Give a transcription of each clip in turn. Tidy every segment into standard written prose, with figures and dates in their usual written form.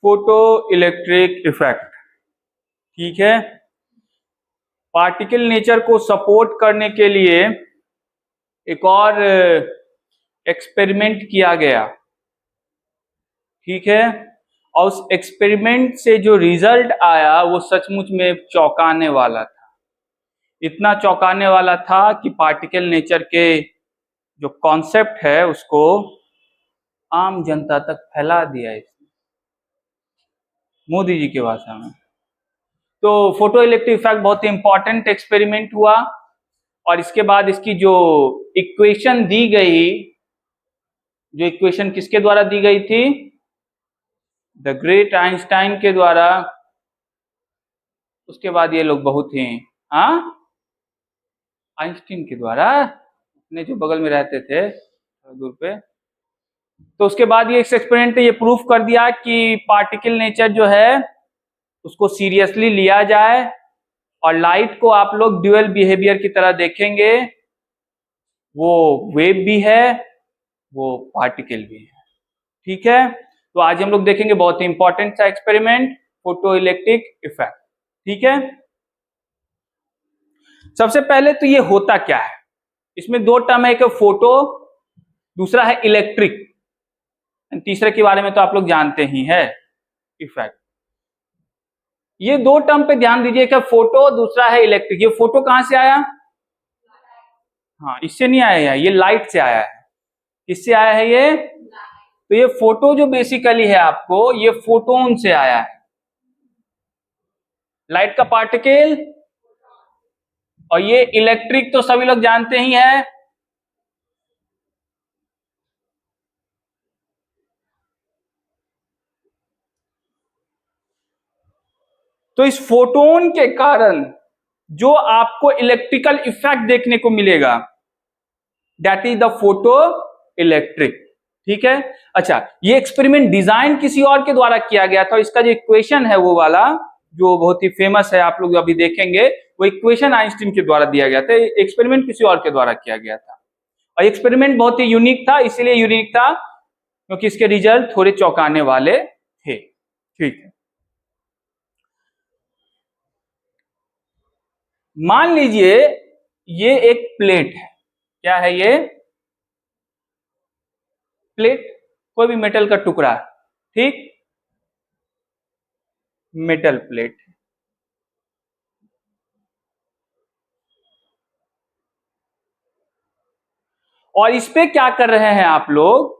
Photo electric effect. ठीक है, particle nature को सपोर्ट करने के लिए एक और एक्सपेरिमेंट किया गया। ठीक है, और उस एक्सपेरिमेंट से जो रिजल्ट आया वो सचमुच में चौंकाने वाला था। इतना चौंकाने वाला था कि पार्टिकल नेचर के जो कॉन्सेप्ट है उसको आम जनता तक फैला दिया इसने, मोदी जी की भाषा में। तो फोटो इलेक्ट्रिक इफेक्ट बहुत ही इंपॉर्टेंट एक्सपेरिमेंट हुआ, और इसके बाद इसकी जो इक्वेशन दी गई, जो इक्वेशन किसके द्वारा दी गई थी? द ग्रेट आइंस्टाइन के द्वारा। उसके बाद ये लोग बहुत ही आइंस्टीन के द्वारा, अपने जो बगल में रहते थे दूर पे। तो उसके बाद ये एक्सपेरिमेंट ने ये प्रूफ कर दिया कि पार्टिकल नेचर जो है उसको सीरियसली लिया जाए, और लाइट को आप लोग ड्यूअल बिहेवियर की तरह देखेंगे, वो वेव भी है, वो पार्टिकल भी है। ठीक है, तो आज हम लोग देखेंगे बहुत ही इंपॉर्टेंट सा एक्सपेरिमेंट, फोटो इलेक्ट्रिक इफेक्ट। ठीक है, सबसे पहले तो ये होता क्या है? इसमें दो टर्म है, एक फोटो, दूसरा है इलेक्ट्रिक, तीसरे के बारे में तो आप लोग जानते ही है, इफेक्ट। ये दो टर्म पे ध्यान दीजिएगा, फोटो, दूसरा है इलेक्ट्रिक। ये फोटो कहां से आया? हाँ, इससे नहीं आया, ये लाइट से आया है। किससे आया है ये? तो ये फोटो जो बेसिकली है आपको, ये फोटोन से आया है, लाइट का पार्टिकल। और ये इलेक्ट्रिक तो सभी लोग जानते ही है, तो इस फोटोन के कारण जो आपको इलेक्ट्रिकल इफेक्ट देखने को मिलेगा, that is the photo electric. ठीक है, अच्छा, ये एक्सपेरिमेंट डिजाइन किसी और के द्वारा किया गया था। इसका जो इक्वेशन है वो वाला जो बहुत ही फेमस है, आप लोग अभी देखेंगे, वो इक्वेशन आइंस्टीन के द्वारा दिया गया था। एक्सपेरिमेंट किसी और के द्वारा किया गया था, और एक्सपेरिमेंट बहुत ही यूनिक था। इसलिए यूनिक था क्योंकि इसके रिजल्ट थोड़े चौंकाने वाले थे। ठीक है, मान लीजिए ये एक प्लेट है। क्या है ये? प्लेट, कोई भी मेटल का टुकड़ा। ठीक, मेटल प्लेट। और इस पे क्या कर रहे हैं आप लोग?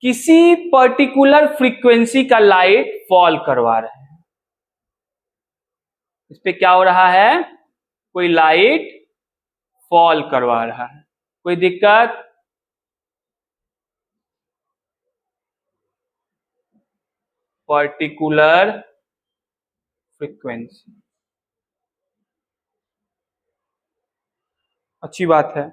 किसी पर्टिकुलर फ्रीक्वेंसी का लाइट फॉल करवा रहे हैं। इस पे क्या हो रहा है? कोई लाइट फॉल करवा रहा है। कोई दिक्कत? पर्टिकुलर फ्रीक्वेंसी, अच्छी बात है।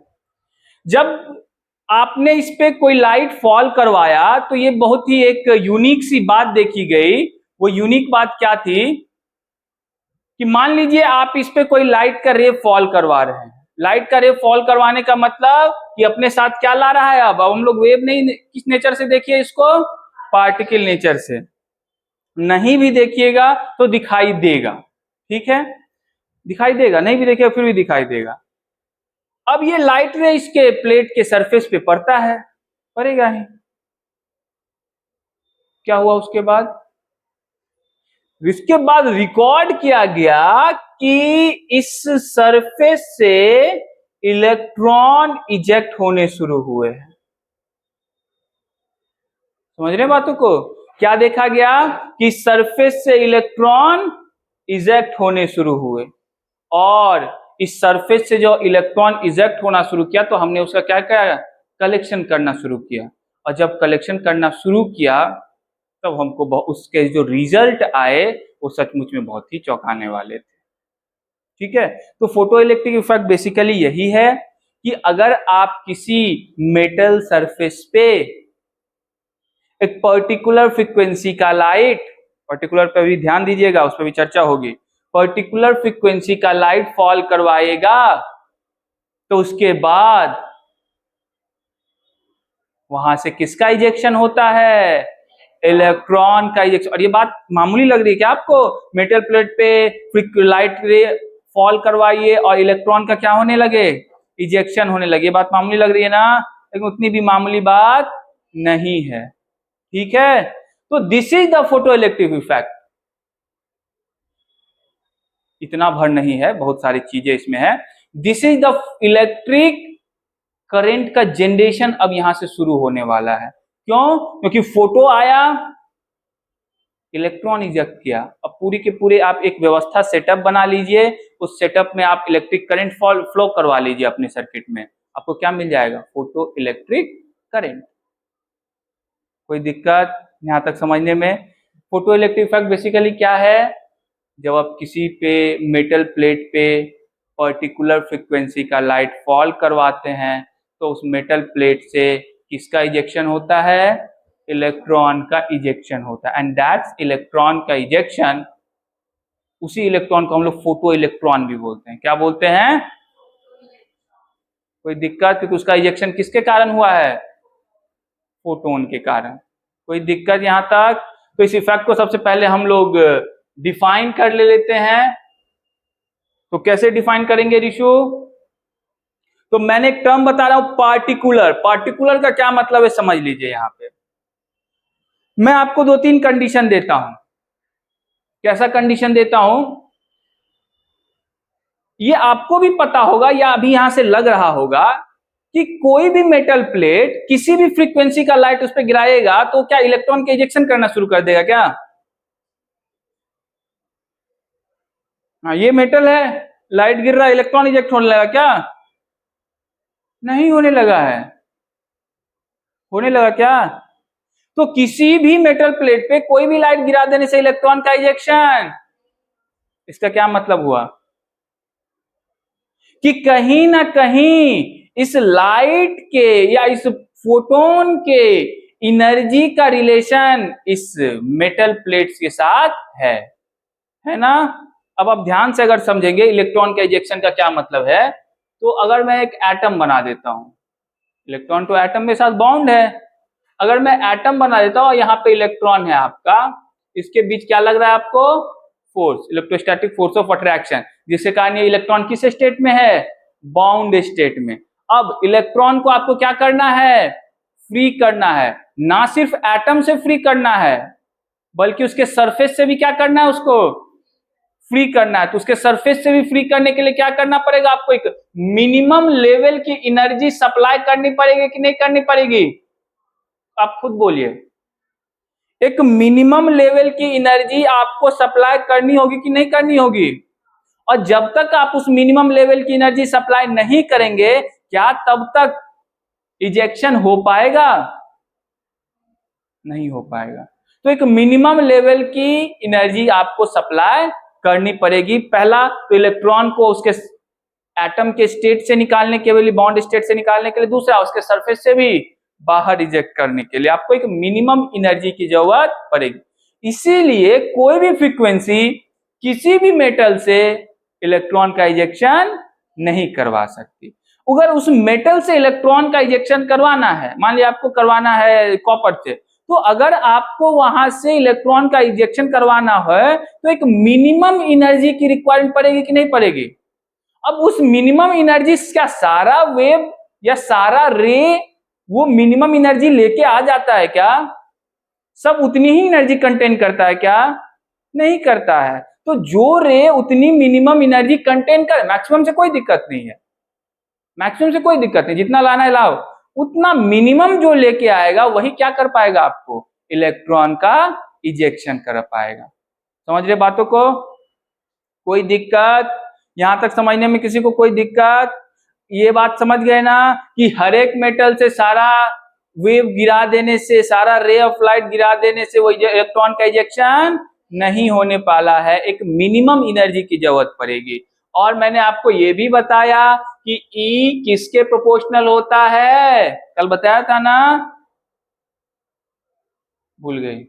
जब आपने इस पे कोई लाइट फॉल करवाया तो ये बहुत ही एक यूनिक सी बात देखी गई। वो यूनिक बात क्या थी कि मान लीजिए आप इस पे कोई लाइट का रे फॉल करवा रहे हैं। लाइट का रे फॉल करवाने का मतलब कि अपने साथ क्या ला रहा है? अब हम लोग वेव नहीं, किस नेचर से देखिए इसको? पार्टिकल नेचर से। नहीं भी देखिएगा तो दिखाई देगा। ठीक है, दिखाई देगा, नहीं भी देखिएगा फिर भी दिखाई देगा। अब ये लाइट रे इसके प्लेट के सरफेस पे पड़ता है, पड़ेगा ही। क्या हुआ उसके बाद? इसके बाद रिकॉर्ड किया गया कि इस सरफेस से इलेक्ट्रॉन इजेक्ट होने शुरू हुए हैं। समझ रहे बातों को? क्या देखा गया कि सरफेस से इलेक्ट्रॉन इजेक्ट होने शुरू हुए, और इस सरफेस से जो इलेक्ट्रॉन इजेक्ट होना शुरू किया तो हमने उसका क्या किया? कलेक्शन करना शुरू किया। और जब कलेक्शन करना शुरू किया तब हमको उसके जो रिजल्ट आए वो सचमुच में बहुत ही चौंकाने वाले थे। ठीक है, तो फोटो इलेक्ट्रिक इफेक्ट बेसिकली यही है कि अगर आप किसी मेटल सरफेस पे एक पर्टिकुलर फ्रीक्वेंसी का लाइट, पर्टिकुलर पे भी ध्यान दीजिएगा, उस पर भी चर्चा होगी, पर्टिकुलर फ्रीक्वेंसी का लाइट फॉल करवाएगा तो उसके बाद वहां से किसका इजेक्शन होता है? इलेक्ट्रॉन का इजेक्शन। और ये बात मामूली लग रही है क्या आपको? मेटल प्लेट पे लाइट रे फॉल करवाइए और इलेक्ट्रॉन का क्या होने लगे? इजेक्शन होने लगे। बात मामूली लग रही है ना, लेकिन उतनी भी मामूली बात नहीं है। ठीक है, तो this is the photo electric effect. इतना भर नहीं है, बहुत सारी चीजें इसमें है। This is the electric current का जनरेशन अब यहां से शुरू होने वाला है। क्यों? क्योंकि फोटो आया, इलेक्ट्रॉन इजेक्ट किया। अब पूरी के पूरे आप एक व्यवस्था सेटअप बना लीजिए, उस सेटअप में आप इलेक्ट्रिक करंट फ्लो करवा लीजिए अपने सर्किट में, आपको क्या मिल जाएगा? Photo electric current. कोई दिक्कत यहां तक समझने में? फोटो इलेक्ट्रिक इफेक्ट बेसिकली क्या है? जब आप किसी पे मेटल प्लेट पे पर्टिकुलर फ्रीक्वेंसी का लाइट फॉल करवाते हैं तो उस मेटल प्लेट से किसका इजेक्शन होता है? इलेक्ट्रॉन का इजेक्शन होता है। एंड दैट्स इलेक्ट्रॉन का इजेक्शन, उसी इलेक्ट्रॉन को हम लोग फोटो इलेक्ट्रॉन भी बोलते हैं। क्या बोलते हैं? कोई दिक्कत? क्योंकि उसका इजेक्शन किसके कारण हुआ है? फोटोन के कारण। कोई दिक्कत यहां तक? तो इस इफेक्ट को सबसे पहले हम लोग डिफाइन कर लेते हैं। तो कैसे डिफाइन करेंगे ऋषु? तो मैंने एक टर्म बता रहा हूं, पार्टिकुलर। पार्टिकुलर का क्या मतलब है समझ लीजिए। यहां पे मैं आपको 2-3 कंडीशन देता हूं। कैसा कंडीशन देता हूं? ये आपको भी पता होगा या अभी यहां से लग रहा होगा कि कोई भी मेटल प्लेट किसी भी फ्रीक्वेंसी का लाइट उस पर गिराएगा तो क्या इलेक्ट्रॉन के इजेक्शन करना शुरू कर देगा क्या? हाँ, ये मेटल है, लाइट गिर रहा है, इलेक्ट्रॉन इजेक्ट होने लगा क्या? नहीं होने लगा है। होने लगा क्या? तो किसी भी मेटल प्लेट पे कोई भी लाइट गिरा देने से इलेक्ट्रॉन का इजेक्शन। इसका क्या मतलब हुआ? कि कहीं ना कहीं इस लाइट के या इस फोटोन के एनर्जी का रिलेशन इस मेटल प्लेट्स के साथ है ना? अब आप ध्यान से अगर समझेंगे इलेक्ट्रॉन का इजेक्शन का क्या मतलब है, तो अगर मैं एक एटम बना देता हूं, इलेक्ट्रॉन तो एटम के साथ बॉन्ड है। अगर मैं एटम बना देता हूं, यहाँ पे इलेक्ट्रॉन है आपका, इसके बीच क्या लग रहा है आपको? Force, electrostatic force of attraction, जिसके कारण ये इलेक्ट्रॉन किस स्टेट में है? बाउंड स्टेट में। अब इलेक्ट्रॉन को आपको क्या करना है? फ्री करना है। ना सिर्फ एटम से फ्री करना है, बल्कि उसके सरफेस से भी क्या करना है? उसको फ्री करना है। तो उसके सरफेस से भी फ्री करने के लिए क्या करना पड़ेगा आपको? एक मिनिमम लेवल की एनर्जी सप्लाई करनी पड़ेगी कि नहीं करनी पड़ेगी? आप खुद बोलिए। एक मिनिमम लेवल की एनर्जी आपको सप्लाई करनी होगी कि नहीं करनी होगी? और जब तक आप उस मिनिमम लेवल की एनर्जी सप्लाई नहीं करेंगे, क्या तब तक इजेक्शन हो पाएगा? नहीं हो पाएगा। तो एक मिनिमम लेवल की एनर्जी आपको सप्लाई करनी पड़ेगी। पहला तो इलेक्ट्रॉन को उसके एटम के स्टेट से निकालने के लिए, बॉन्ड स्टेट से निकालने के लिए, दूसरा उसके सरफेस से भी बाहर इजेक्ट करने के लिए आपको एक मिनिमम एनर्जी की जरूरत पड़ेगी। इसीलिए कोई भी फ्रीक्वेंसी किसी भी मेटल से इलेक्ट्रॉन का इजेक्शन नहीं करवा सकती। अगर उस मेटल से इलेक्ट्रॉन का इजेक्शन करवाना है, मान लिया आपको करवाना है कॉपर से, तो अगर आपको वहां से इलेक्ट्रॉन का इजेक्शन करवाना है तो एक मिनिमम एनर्जी की रिक्वायरमेंट पड़ेगी कि नहीं पड़ेगी? अब उस मिनिमम एनर्जी क्या सारा वेव या सारा रे वो मिनिमम एनर्जी लेके आ जाता है क्या? सब उतनी ही एनर्जी कंटेन करता है क्या? नहीं करता है। तो जो रे उतनी मिनिमम एनर्जी कंटेन करे, मैक्सिमम से कोई दिक्कत नहीं है, मैक्सिमम से कोई दिक्कत नहीं, जितना लाना है लाओ, उतना मिनिमम जो लेके आएगा वही क्या कर पाएगा? आपको इलेक्ट्रॉन का इजेक्शन कर पाएगा। समझ रहे बातों को? कोई दिक्कत यहां तक समझने में? किसी को कोई दिक्कत? ये बात समझ गए ना कि हर एक मेटल से सारा वेव गिरा देने से, सारा रे ऑफ लाइट गिरा देने से वो इलेक्ट्रॉन का इजेक्शन नहीं होने वाला है, एक मिनिमम एनर्जी की जरूरत पड़ेगी। और मैंने आपको ये भी बताया कि E किसके प्रोपोर्शनल होता है? कल बताया था ना, भूल गई।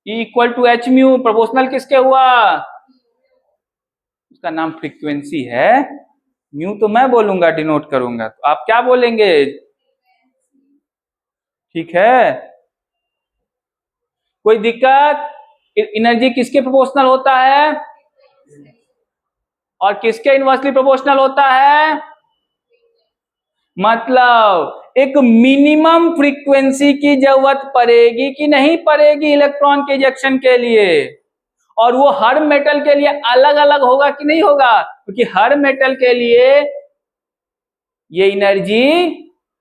E equal to H mu, proportional किसके हुआ? उसका नाम फ्रीक्वेंसी है, म्यू तो मैं बोलूंगा, डिनोट करूंगा, तो आप क्या बोलेंगे? ठीक है, कोई दिक्कत? एनर्जी किसके प्रोपोर्शनल होता है और किसके इनवर्सली प्रोपोर्शनल होता है? मतलब एक मिनिमम फ्रीक्वेंसी की जरूरत पड़ेगी कि नहीं पड़ेगी इलेक्ट्रॉन के इजेक्शन के लिए, और वो हर मेटल के लिए अलग अलग होगा कि नहीं होगा, क्योंकि हर मेटल के लिए ये एनर्जी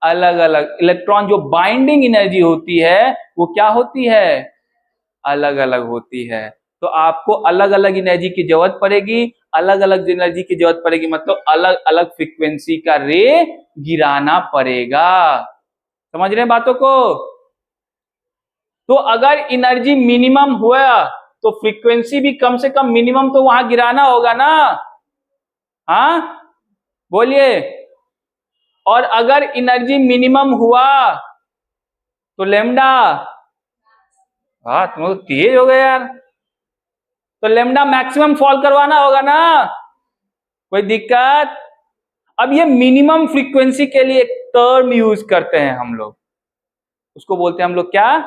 अलग अलग, इलेक्ट्रॉन जो बाइंडिंग एनर्जी होती है वो क्या होती है? अलग अलग होती है। तो आपको अलग अलग एनर्जी की जरूरत पड़ेगी, अलग अलग एनर्जी की जरूरत पड़ेगी मतलब अलग अलग फ्रीक्वेंसी का रे गिराना पड़ेगा। समझ रहे हैं बातों को? तो अगर एनर्जी मिनिमम हुआ तो फ्रीक्वेंसी भी कम से कम मिनिमम तो वहां गिराना होगा ना। हाँ बोलिए। और अगर एनर्जी मिनिमम हुआ तो लेमडा, हाँ तुम लोग तेज हो गए यार, तो लेमडा मैक्सिमम फॉल करवाना होगा ना। कोई दिक्कत? अब ये मिनिमम फ्रीक्वेंसी के लिए एक टर्म यूज करते हैं हम लोग, उसको बोलते हैं हम लोग क्या?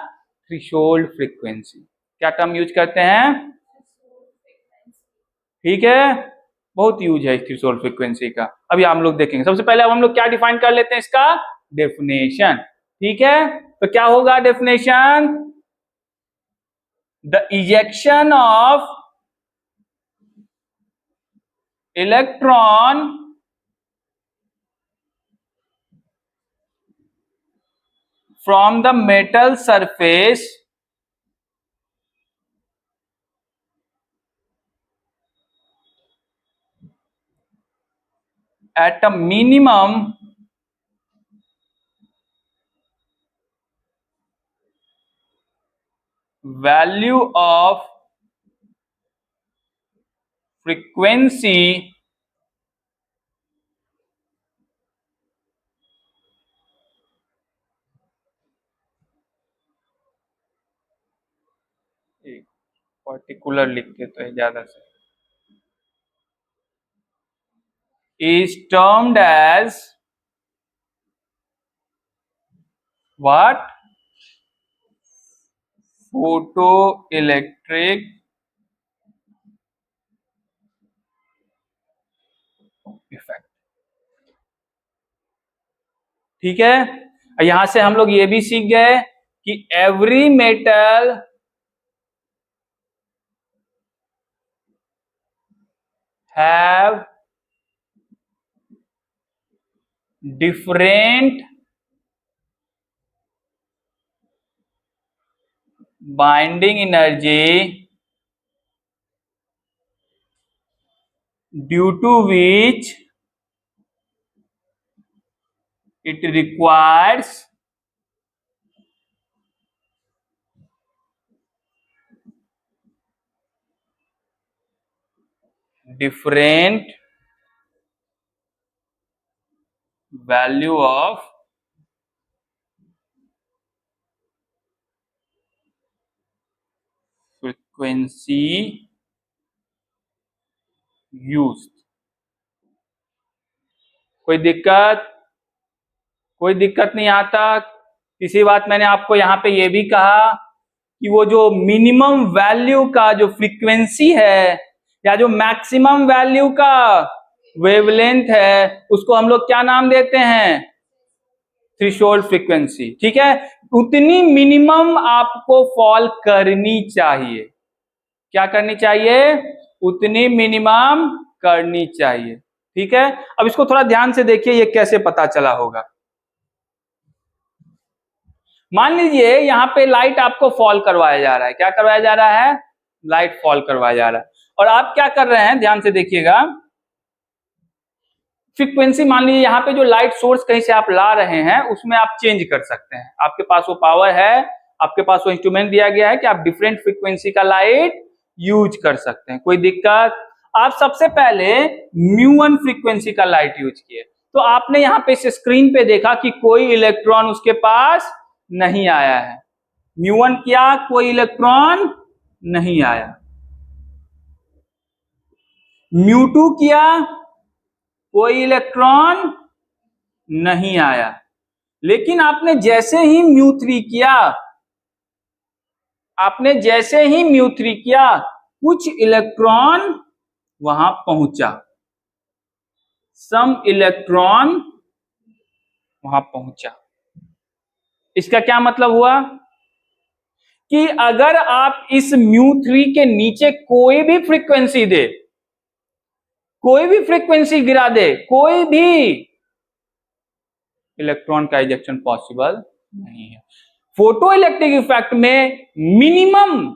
Threshold frequency. क्या टर्म यूज करते हैं? ठीक है, बहुत यूज है थ्रेशोल्ड फ्रीक्वेंसी का, अभी हम लोग देखेंगे। सबसे पहले अब हम लोग क्या डिफाइन कर लेते हैं इसका डेफिनेशन। ठीक है, तो क्या होगा definition? The ejection of electron from the metal surface at a minimum value of frequency particular लिख देते हैं ज्यादा से, is termed as what? Photoelectric effect. ठीक है, यहां से हम लोग ये भी सीख गए कि every metal have different binding energy due to which it requires different value of frequency used। कोई दिक्कत? कोई दिक्कत नहीं आता? इसी बात मैंने आपको यहाँ पे ये भी कहा कि वो जो मिनिमम वैल्यू का जो फ्रीक्वेंसी है या जो मैक्सिमम वैल्यू का वेवलेंथ है उसको हम लोग क्या नाम देते हैं? Threshold frequency. ठीक है, उतनी मिनिमम आपको फॉल करनी चाहिए। क्या करनी चाहिए? उतनी मिनिमम करनी चाहिए। ठीक है, अब इसको थोड़ा ध्यान से देखिए ये कैसे पता चला होगा। मान लीजिए यहाँ पे लाइट आपको फॉल करवाया जा रहा है। क्या करवाया जा रहा है? लाइट फॉल करवाया जा रहा है, और आप क्या कर रहे हैं ध्यान से देखिएगा। फ्रीक्वेंसी मान लीजिए यहाँ पे जो लाइट सोर्स कहीं से आप ला रहे हैं उसमें आप चेंज कर सकते हैं, आपके पास वो पावर है, आपके पास वो इंस्ट्रूमेंट दिया गया है कि आप डिफरेंट फ्रीक्वेंसी का लाइट यूज कर सकते हैं। कोई दिक्कत? आप सबसे पहले म्यू1 फ्रीक्वेंसी का लाइट यूज किए, तो आपने यहाँ पे इस स्क्रीन पे देखा कि कोई इलेक्ट्रॉन उसके पास नहीं आया है। म्यू1 किया, कोई इलेक्ट्रॉन नहीं आया। म्यू2 किया, कोई इलेक्ट्रॉन नहीं आया। लेकिन आपने जैसे ही म्यू3 किया, आपने जैसे ही μ3 किया कुछ इलेक्ट्रॉन वहां पहुंचा, सम इलेक्ट्रॉन वहां पहुंचा। इसका क्या मतलब हुआ कि अगर आप इस μ3 के नीचे कोई भी फ्रीक्वेंसी दे, कोई भी फ्रीक्वेंसी गिरा दे, कोई भी, इलेक्ट्रॉन का इजेक्शन पॉसिबल नहीं है। फोटो इलेक्ट्रिक इफेक्ट में मिनिमम,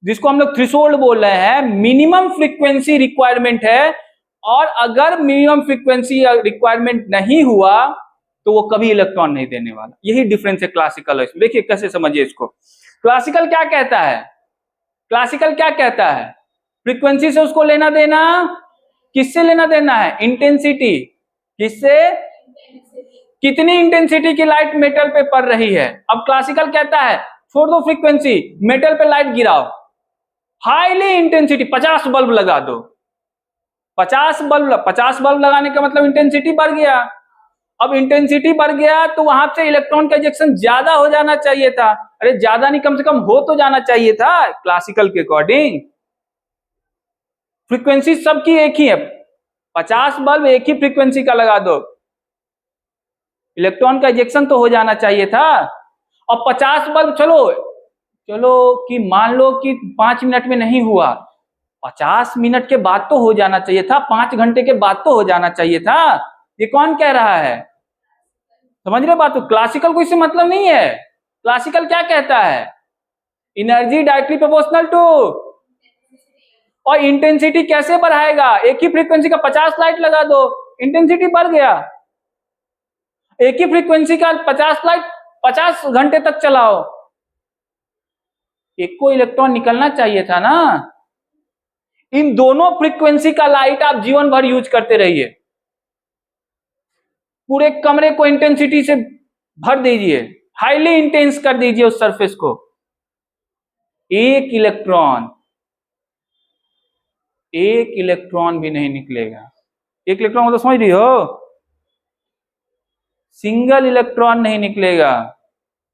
जिसको हम लोग थ्रेशोल्ड बोल रहे हैं, मिनिमम फ्रीक्वेंसी रिक्वायरमेंट है, और अगर मिनिमम फ्रीक्वेंसी रिक्वायरमेंट नहीं हुआ तो वो कभी इलेक्ट्रॉन नहीं देने वाला। यही डिफरेंस है क्लासिकल। देखिए कैसे समझिए इसको। क्लासिकल क्या कहता है, क्लासिकल क्या कहता है, फ्रीक्वेंसी से उसको लेना देना, किससे लेना देना है, इंटेंसिटी, किससे, कितनी इंटेंसिटी की लाइट मेटल पे पड़ रही है। अब क्लासिकल कहता है छोड़ दो फ्रीक्वेंसी, मेटल पे लाइट गिराओ, हाईली इंटेंसिटी 50 बल्ब लगा दो, 50 बल्ब लगाने का मतलब इंटेंसिटी बढ़ गया। अब इंटेंसिटी बढ़ गया तो वहां से इलेक्ट्रॉन का इजेक्शन ज्यादा हो जाना चाहिए था। अरे ज्यादा नहीं, कम से कम हो तो जाना चाहिए था क्लासिकल के अकॉर्डिंग। फ्रीक्वेंसी सबकी एक ही है, 50 बल्ब एक ही फ्रीक्वेंसी का लगा दो, इलेक्ट्रॉन का इजेक्शन तो हो जाना चाहिए था। और 50 बल्ब चलो कि मान लो कि 5 मिनट में नहीं हुआ, 50 मिनट के बाद तो हो जाना चाहिए था, 5 घंटे के बाद तो हो जाना चाहिए था। ये कौन कह रहा है, समझ रहे बात। तो क्लासिकल को इससे मतलब नहीं है। क्लासिकल क्या कहता है, एनर्जी डायरेक्टली प्रोपोर्शनल टू, और इंटेंसिटी कैसे बढ़ाएगा, एक ही फ्रीक्वेंसी का 50 लाइट लगा दो, इंटेंसिटी बढ़ गया। एक ही फ्रीक्वेंसी का 50 लाइट 50 घंटे तक चलाओ, एक को इलेक्ट्रॉन निकलना चाहिए था ना। इन दोनों फ्रीक्वेंसी का लाइट आप जीवन भर यूज करते रहिए, पूरे कमरे को इंटेंसिटी से भर दीजिए, हाईली इंटेंस कर दीजिए उस सरफेस को, एक इलेक्ट्रॉन भी नहीं निकलेगा। एक इलेक्ट्रॉन मतलब समझ रही हो, सिंगल इलेक्ट्रॉन नहीं निकलेगा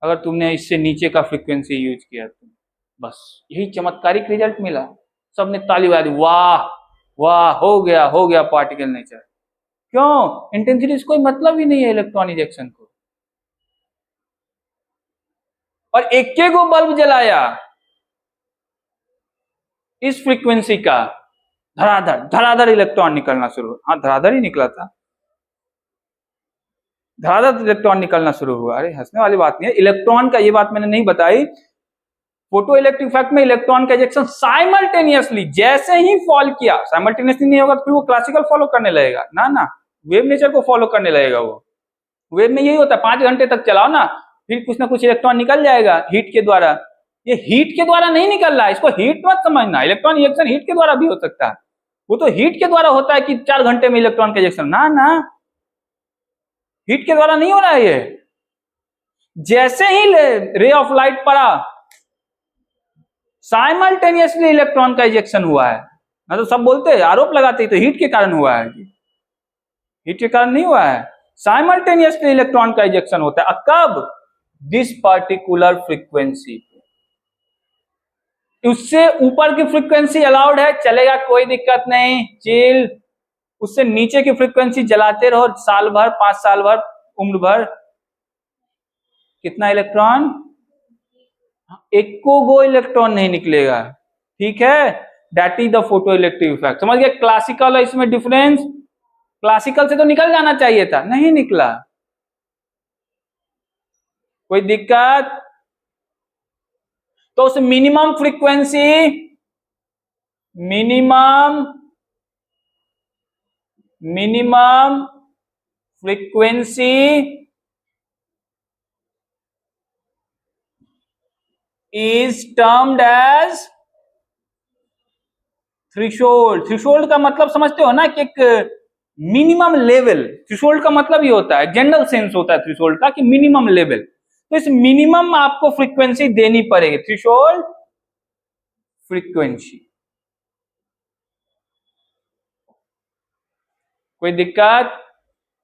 अगर तुमने इससे नीचे का फ्रीक्वेंसी यूज किया तो। बस यही चमत्कारिक रिजल्ट मिला, सबने ताली बजा दी, वाह वाह, हो गया पार्टिकल नेचर। क्यों, इंटेंसिटी से कोई मतलब ही नहीं है इलेक्ट्रॉन इजेक्शन को। और एक को बल्ब जलाया इस फ्रीक्वेंसी का, धड़ाधड़ इलेक्ट्रॉन निकलना शुरू, हाँ धड़ाधड़ ही निकला था, धड़ाधड़ इलेक्ट्रॉन निकलना शुरू हुआ। अरे हंसने वाली बात नहीं है, इलेक्ट्रॉन का, ये बात मैंने नहीं बताई, फोटो इलेक्ट्रिक इफेक्ट में इलेक्ट्रॉन का इजेक्शन साइमल्टेनियसली जैसे ही फॉल किया, साइमल्टेनियसली नहीं होगा तो फिर वो क्लासिकल फॉलो करने लगेगा ना, वेव नेचर को फॉलो करने लगेगा। वो वेव में यही होता है, 5 घंटे तक चलाओ ना, फिर कुछ ना कुछ इलेक्ट्रॉन निकल जाएगा हीट के द्वारा। ये हीट के द्वारा नहीं निकल रहा है, इसको हीट मत समझना, इलेक्ट्रॉन इजेक्शन हीट के द्वारा भी हो सकता है, वो तो हीट के द्वारा होता है कि 4 घंटे में इलेक्ट्रॉन का इजेक्शन, ना हीट के द्वारा नहीं हो रहा है ये। जैसे ही रे ऑफ लाइट पड़ा साइमल्टेनियसली इलेक्ट्रॉन का इजेक्शन हुआ है। ना तो सब बोलते हैं, आरोप लगाते हैं तो हीट के कारण हुआ है, हीट के कारण नहीं हुआ है, साइमल्टेनियसली इलेक्ट्रॉन का इजेक्शन होता है। कब, दिस पार्टिकुलर फ्रीक्वेंसी, उससे ऊपर की फ्रीक्वेंसी अलाउड है, चलेगा कोई दिक्कत नहीं, चिल। उससे नीचे की फ्रीक्वेंसी जलाते रहो साल भर, 5 साल भर, उम्र भर, कितना इलेक्ट्रॉन, एक को इलेक्ट्रॉन नहीं निकलेगा, ठीक है। That is the photo electric effect. समझ गए क्लासिकल और इसमें डिफरेंस। क्लासिकल से तो निकल जाना चाहिए था, नहीं निकला, कोई दिक्कत। तो उस minimum frequency is termed as threshold. Threshold का मतलब समझते हो ना कि एक मिनिमम लेवल, थ्रेशोल्ड का मतलब ये होता है, जनरल सेंस होता है थ्रेशोल्ड का कि मिनिमम लेवल। तो इस मिनिमम आपको फ्रीक्वेंसी देनी पड़ेगी, थ्रेशोल्ड फ्रीक्वेंसी। कोई दिक्कत।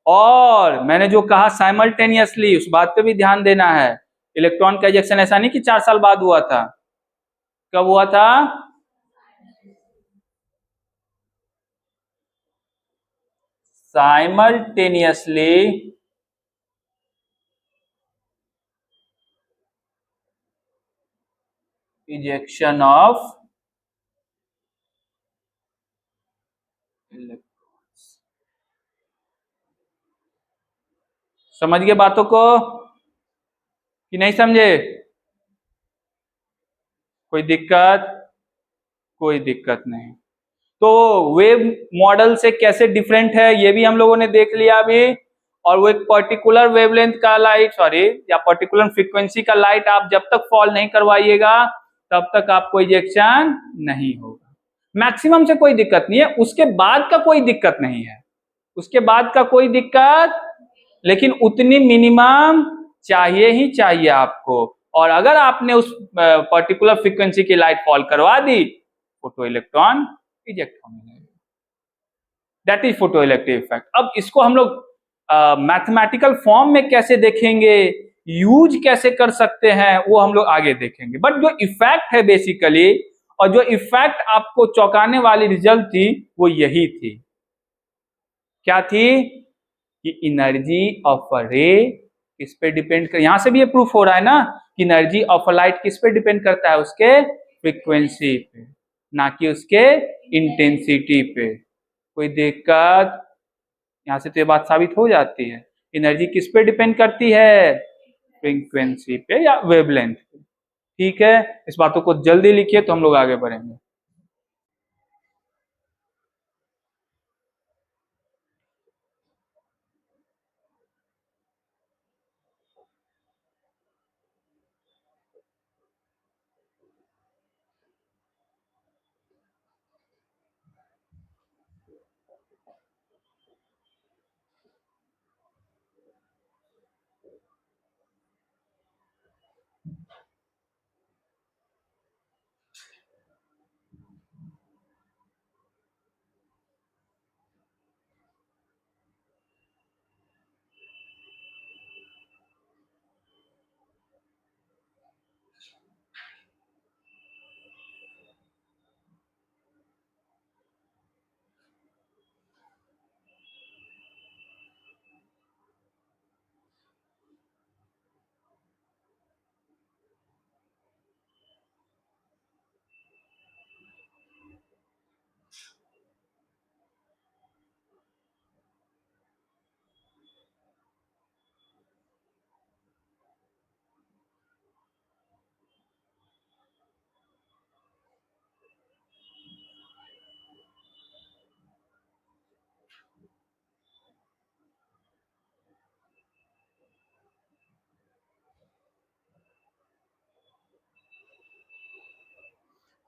और मैंने जो कहा साइमल्टेनियसली, उस बात पे भी ध्यान देना है। इलेक्ट्रॉन का इजेक्शन ऐसा नहीं कि 4 साल बाद हुआ था, कब हुआ था? Simultaneously ejection of electrons. समझ गए बातों को कि नहीं समझे? कोई दिक्कत? कोई दिक्कत नहीं। तो वेव मॉडल से कैसे डिफरेंट है ये भी हम लोगों ने देख लिया अभी। और वो एक पर्टिकुलर वेवलेंथ का लाइट, सॉरी, या पर्टिकुलर फ्रीक्वेंसी का लाइट आप जब तक फॉल नहीं करवाइएगा तब तक आपको इजेक्शन नहीं होगा। मैक्सिमम से कोई दिक्कत नहीं है, उसके बाद का कोई दिक्कत नहीं है, उसके बाद का कोई दिक्कत, लेकिन उतनी मिनिमम चाहिए ही चाहिए आपको। और अगर आपने उस पर्टिकुलर फ्रीक्वेंसी की लाइट फॉल करवा दी, फोटो इलेक्ट्रॉन इजेक्ट होने लगेगा। That is photo electric effect. अब इसको हम लोग मैथमेटिकल फॉर्म में कैसे देखेंगे, यूज कैसे कर सकते हैं, वो हम लोग आगे देखेंगे। बट जो इफेक्ट है बेसिकली, और जो इफेक्ट आपको चौंकाने वाली रिजल्ट थी, वो यही थी। क्या थी? कि एनर्जी ऑफ अ रे किस पे डिपेंड कर, यहां से भी ये प्रूफ हो रहा है ना कि एनर्जी ऑफ अ लाइट किस पे डिपेंड करता है? उसके फ्रीक्वेंसी पे, ना कि उसके इंटेंसिटी पे। कोई दिक्कत? यहां से तो ये बात साबित हो जाती है। एनर्जी किस पे डिपेंड करती है? फ्रीक्वेंसी पे या वेवलेंथ पे। ठीक है, इस बातों को जल्दी लिखिए तो हम लोग आगे बढ़ेंगे।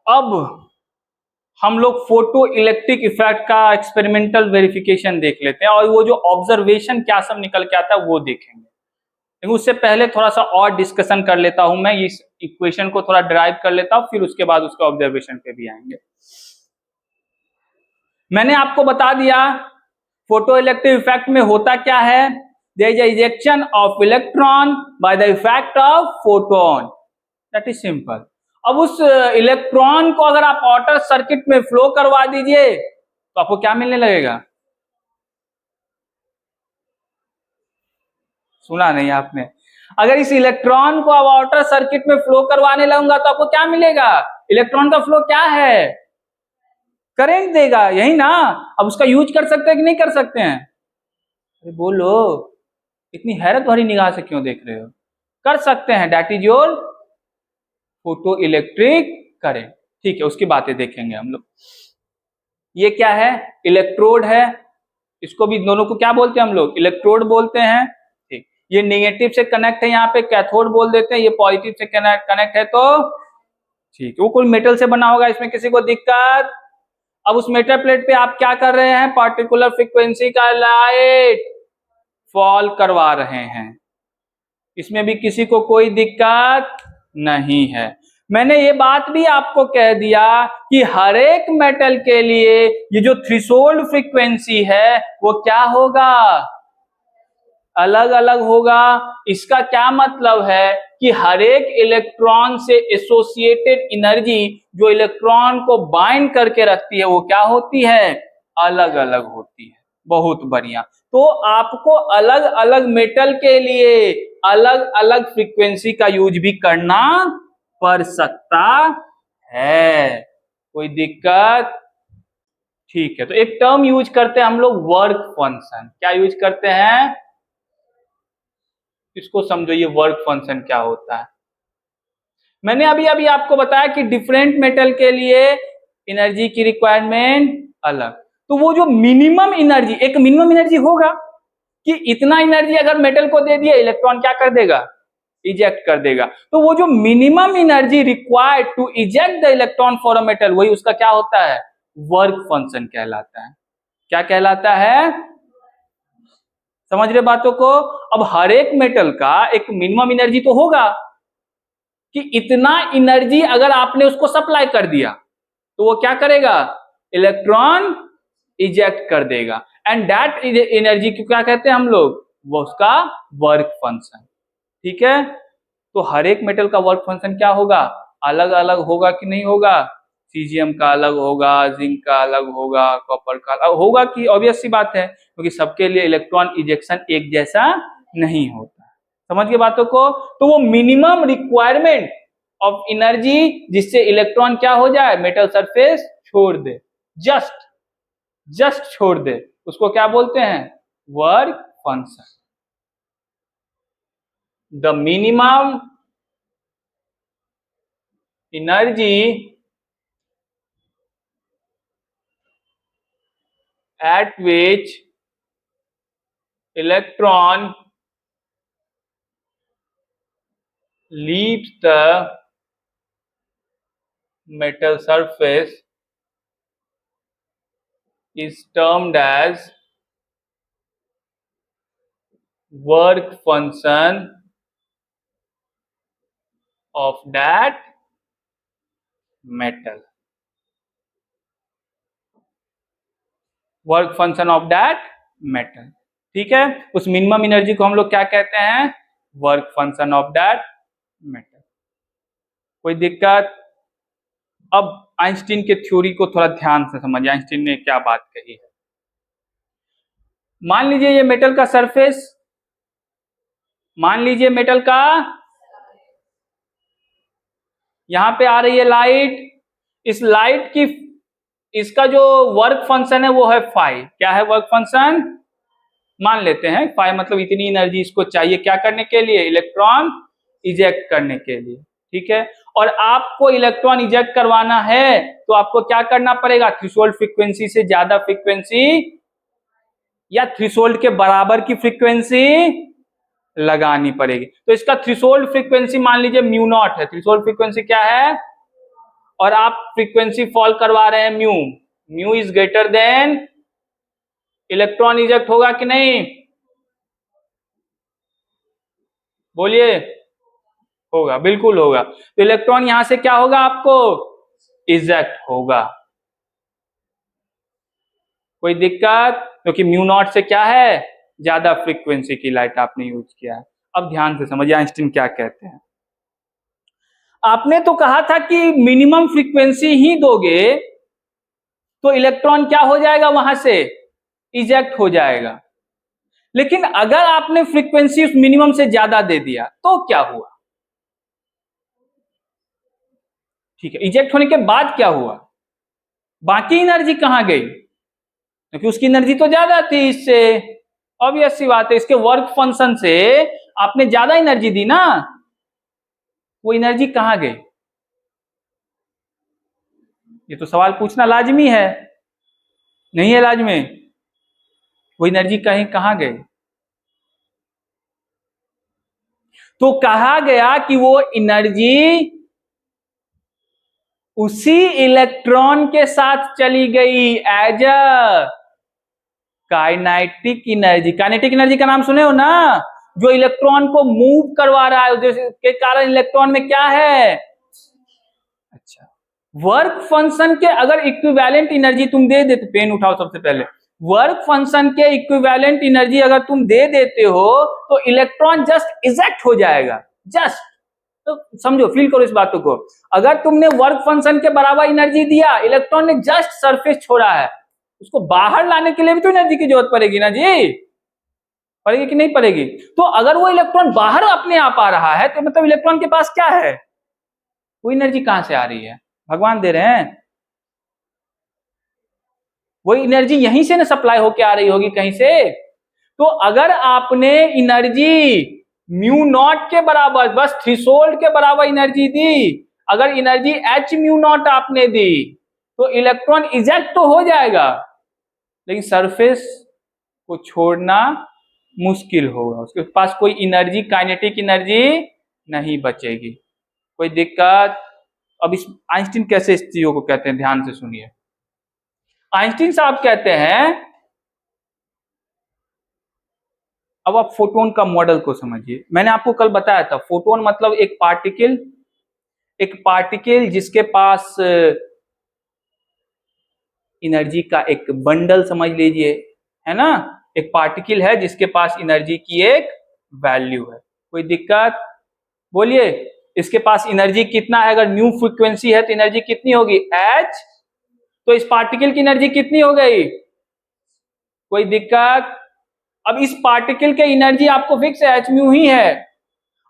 अब हम लोग फोटो इलेक्ट्रिक इफेक्ट का एक्सपेरिमेंटल वेरिफिकेशन देख लेते हैं, और वो जो ऑब्जर्वेशन क्या सब निकल के आता है वो देखेंगे। लेकिन उससे पहले थोड़ा सा और डिस्कशन कर लेता हूं मैं, इस इक्वेशन को थोड़ा ड्राइव कर लेता हूं, फिर उसके बाद उसके ऑब्जर्वेशन पे भी आएंगे। मैंने आपको बता दिया फोटो इलेक्ट्रिक इफेक्ट में होता क्या है। There is ejection of electron by the effect of photon, that is simple. अब उस इलेक्ट्रॉन को अगर आप आउटर सर्किट में फ्लो करवा दीजिए तो आपको क्या मिलने लगेगा? सुना नहीं आपने? अगर इस इलेक्ट्रॉन को अब आउटर सर्किट में फ्लो करवाने लगूंगा तो आपको क्या मिलेगा? इलेक्ट्रॉन का फ्लो क्या है? करंट देगा, यही ना। अब उसका यूज कर सकते हैं कि नहीं कर सकते हैं? अरे बोलो, इतनी हैरत भरी निगाह से क्यों देख रहे हो? कर सकते हैं, that is your photo electric current. ठीक है, उसकी बातें देखेंगे हम लोग। ये क्या है? इलेक्ट्रोड है। इसको भी दोनों को क्या बोलते हैं हम लोग? इलेक्ट्रोड बोलते हैं। ठीक, ये नेगेटिव से कनेक्ट है, यहाँ पे कैथोड बोल देते हैं। ये पॉजिटिव से कनेक्ट है, तो ठीक है, वो कोई मेटल से बना होगा, इसमें किसी को दिक्कत? अब उस मेटल प्लेट पे आप क्या कर रहे हैं? पार्टिकुलर फ्रीक्वेंसी का लाइट फॉल करवा रहे हैं, इसमें भी किसी को कोई दिक्कत नहीं है। मैंने ये बात भी आपको कह दिया कि हर एक मेटल के लिए ये जो थ्रेशोल्ड फ्रीक्वेंसी है वो क्या होगा? अलग अलग होगा। इसका क्या मतलब है कि हर एक इलेक्ट्रॉन से एसोसिएटेड एनर्जी जो इलेक्ट्रॉन को बाइंड करके रखती है वो क्या होती है, अलग अलग होती है। बहुत बढ़िया। तो आपको अलग अलग मेटल के लिए अलग अलग फ्रीक्वेंसी का यूज भी करना पड़ सकता है, कोई दिक्कत? ठीक है, तो एक टर्म यूज करते हैं हम लोग, वर्क फंक्शन। क्या यूज करते हैं, इसको समझो, ये वर्क फंक्शन क्या होता है। मैंने अभी अभी आपको बताया कि डिफरेंट मेटल के लिए एनर्जी की रिक्वायरमेंट अलग। तो वो जो मिनिमम एनर्जी, एक मिनिमम एनर्जी होगा कि इतना एनर्जी अगर मेटल को दे दिया, इलेक्ट्रॉन क्या कर देगा, इजेक्ट कर देगा। तो वो जो minimum energy required to eject the electron for a metal, वही उसका क्या होता है, वर्क फंक्शन कहलाता है। क्या कहलाता है, समझ रहे बातों को? अब हर एक मेटल का एक मिनिमम एनर्जी तो होगा कि इतना एनर्जी अगर आपने उसको सप्लाई कर दिया तो वो क्या करेगा, इलेक्ट्रॉन इजेक्ट कर देगा। एंड दैट एनर्जी को क्या कहते हैं हम लोग, वो उसका वर्क फंक्शन। ठीक है, तो हर एक मेटल का वर्क फंक्शन क्या होगा, अलग अलग होगा कि नहीं होगा? सीजियम का अलग होगा, जिंक का अलग होगा, कॉपर का अलग होगा, कि ऑब्वियस सी बात है, क्योंकि सबके लिए इलेक्ट्रॉन इजेक्शन एक जैसा नहीं होता। समझ गए बातों को? तो वो मिनिमम रिक्वायरमेंट ऑफ एनर्जी जिससे इलेक्ट्रॉन क्या हो जाए, मेटल सरफेस छोड़ दे, जस्ट छोड़ दे, उसको क्या बोलते हैं, work function. The minimum energy at which electron leaves the metal surface is termed as work function of that metal, work function of that metal. ठीक है, उस मिनिमम एनर्जी को हम लोग क्या कहते हैं, work function of that metal. कोई दिक्कत? अब आइंस्टीन के थ्योरी को थोड़ा ध्यान से समझिए, आइंस्टीन ने क्या बात कही है। मान लीजिए ये मेटल का सरफेस, मान लीजिए मेटल का, यहां पे आ रही है लाइट, इस लाइट की, इसका जो वर्क फंक्शन है वो है फाई। क्या है वर्क फंक्शन, मान लेते हैं फाई, मतलब इतनी एनर्जी इसको चाहिए क्या करने के लिए, इलेक्ट्रॉन इजेक्ट करने के लिए। ठीक है, और आपको इलेक्ट्रॉन इजेक्ट करवाना है तो आपको क्या करना पड़ेगा, थ्रेशोल्ड फ्रीक्वेंसी से ज्यादा फ्रीक्वेंसी या थ्रेशोल्ड के बराबर की फ्रीक्वेंसी लगानी पड़ेगी। तो इसका थ्रेशोल्ड फ्रीक्वेंसी मान लीजिए म्यू नॉट है, थ्रेशोल्ड फ्रीक्वेंसी क्या है, और आप फ्रीक्वेंसी फॉल करवा रहे हैं mu, mu is greater than, electron eject होगा कि नहीं, बोलिए, होगा, बिल्कुल होगा। तो इलेक्ट्रॉन यहां से क्या होगा, आपको इजेक्ट होगा। कोई दिक्कत? क्योंकि म्यू नॉट से क्या है, ज्यादा फ्रीक्वेंसी की लाइट आपने यूज किया है। अब ध्यान से समझिए आइंस्टीन क्या कहते हैं। आपने तो कहा था कि मिनिमम फ्रीक्वेंसी ही दोगे तो इलेक्ट्रॉन क्या हो जाएगा, वहां से इजेक्ट हो जाएगा। लेकिन अगर आपने फ्रीक्वेंसी उस मिनिमम से ज्यादा दे दिया तो क्या हुआ, ठीक है, इजेक्ट होने के बाद क्या हुआ, बाकी एनर्जी कहां गई, क्योंकि उसकी एनर्जी तो ज्यादा थी इससे, ऑब्वियस सी बात है, इसके वर्क फंक्शन से आपने ज्यादा एनर्जी दी ना, वो एनर्जी कहां गई, ये तो सवाल पूछना लाजमी है, नहीं है लाजमी, वो एनर्जी कहीं कहां गई? तो कहा गया कि वो एनर्जी उसी इलेक्ट्रॉन के साथ चली गई as a kinetic energy. Kinetic energy का नाम सुने हो ना, जो इलेक्ट्रॉन को मूव करवा रहा है, जिसके कारण इलेक्ट्रॉन में क्या है, अच्छा, वर्क फंक्शन के अगर इक्विवेलेंट एनर्जी तुम दे देते, पेन उठाओ सबसे पहले, वर्क फंक्शन के इक्विवेलेंट एनर्जी अगर तुम दे देते हो तो इलेक्ट्रॉन जस्ट इजेक्ट हो जाएगा, जस्ट तो समझो, फील करो इस बातों को। अगर तुमने वर्क फंक्शन के बराबर एनर्जी दिया, इलेक्ट्रॉन ने जस्ट सरफेस छोड़ा है, उसको बाहर लाने के लिए भी तो एनर्जी की जरूरत पड़ेगी ना जी, पड़ेगी कि नहीं पड़ेगी? तो अगर वो इलेक्ट्रॉन बाहर अपने आप आ रहा है तो मतलब इलेक्ट्रॉन के पास क्या है, वो एनर्जी कहां से आ रही है? भगवान दे रहे हैं। वो एनर्जी यहीं से ना सप्लाई होके आ रही होगी कहीं से। तो अगर आपने एनर्जी म्यू नॉट के बराबर, बस थ्रेशोल्ड के बराबर एनर्जी दी, अगर एनर्जी एच म्यू नॉट आपने दी तो इलेक्ट्रॉन इजेक्ट तो हो जाएगा, लेकिन सरफेस को छोड़ना मुश्किल होगा, उसके पास कोई एनर्जी, काइनेटिक एनर्जी नहीं बचेगी। कोई दिक्कत? अब इस आइंस्टीन कैसे इस चीजों को कहते हैं, ध्यान से सुनिए। आइंस्टीन साहब कहते हैं, अब आप फोटोन का मॉडल को समझिए। मैंने आपको कल बताया था, फोटोन मतलब एक पार्टिकल जिसके पास एनर्जी का एक बंडल समझ लीजिए, है ना, एक पार्टिकल है जिसके पास एनर्जी की एक वैल्यू है। कोई दिक्कत? बोलिए, इसके पास एनर्जी कितना है? अगर न्यू फ्रीक्वेंसी है तो एनर्जी कितनी होगी? h। तो इस पार्टिकल की एनर्जी कितनी हो गई? कोई दिक्कत? अब इस पार्टिकल के एनर्जी आपको फिक्स है, h म्यू ही है,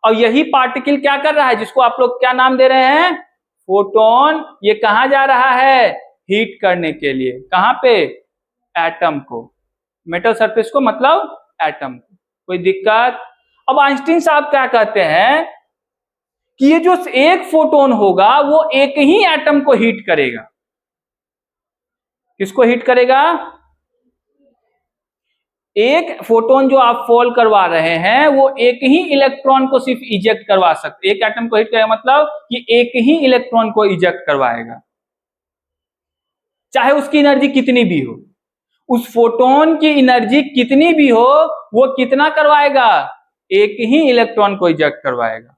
और यही पार्टिकल क्या कर रहा है, जिसको आप लोग क्या नाम दे रहे हैं? फोटोन। ये कहां जा रहा है? हीट करने के लिए। कहां पे? एटम को, मेटल सरफेस को, मतलब एटम को। कोई दिक्कत? अब आइंस्टीन साहब क्या कहते हैं कि ये जो एक फोटोन होगा वो एक ही एटम को हीट करेगा। किसको हीट करेगा? एक फोटोन जो आप फॉल करवा रहे हैं वो एक ही इलेक्ट्रॉन को सिर्फ इजेक्ट करवा सकते, एक एटम को हिट करेगा मतलब कि एक ही इलेक्ट्रॉन को इजेक्ट करवाएगा, चाहे उसकी एनर्जी कितनी भी हो। उस फोटोन की एनर्जी कितनी भी हो, वो कितना करवाएगा? एक ही इलेक्ट्रॉन को इजेक्ट करवाएगा।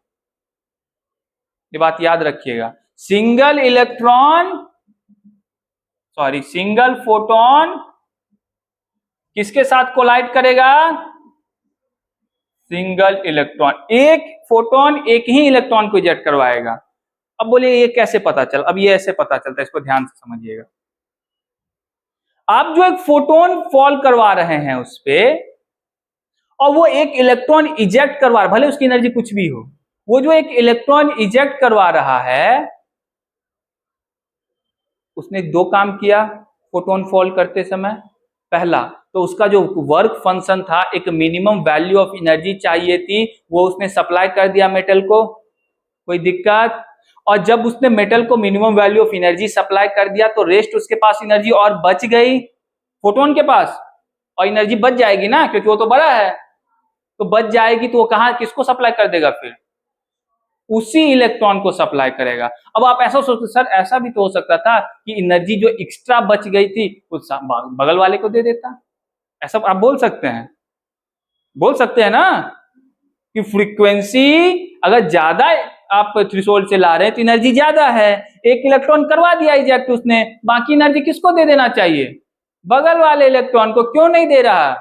ये बात याद रखिएगा। सिंगल फोटोन किसके साथ कोलाइड करेगा? Single electron. एक फोटोन एक ही इलेक्ट्रॉन को इजेक्ट करवाएगा। अब बोलिए ये कैसे पता चल? अब ये ऐसे पता चलता है, इसको ध्यान से समझिएगा। आप जो एक फोटोन फॉल करवा रहे हैं उस पे, और वो एक इलेक्ट्रॉन इजेक्ट करवा रहा है, भले उसकी एनर्जी कुछ भी हो, वो जो एक इलेक्ट्रॉन इजेक्ट करवा रहा है, उसने दो काम किया फोटोन फॉल करते समय। पहला तो उसका जो वर्क फंक्शन था, एक मिनिमम वैल्यू ऑफ एनर्जी चाहिए थी, वो उसने सप्लाई कर दिया मेटल को। कोई दिक्कत? और जब उसने मेटल को minimum value of energy supply कर दिया तो रेस्ट उसके पास एनर्जी और बच गई फोटोन के पास, और एनर्जी बच जाएगी ना, क्योंकि वो तो बड़ा है, तो बच जाएगी तो वो कहां, किसको सप्लाई कर देगा? फिर उसी इलेक्ट्रॉन को सप्लाई करेगा। अब आप ऐसा सोचते, सर ऐसा भी तो हो सकता था कि एनर्जी जो एक्स्ट्रा बच गई थी उस बगल वाले को दे देता, ऐसा आप बोल सकते हैं ना, कि फ्रीक्वेंसी अगर ज्यादा आप थ्रेशोल्ड से ला रहे हैं तो एनर्जी ज्यादा है, एक इलेक्ट्रॉन करवा दिया इजेक्ट उसने, बाकी एनर्जी किसको दे देना चाहिए? बगल वाले इलेक्ट्रॉन को। क्यों नहीं दे रहा?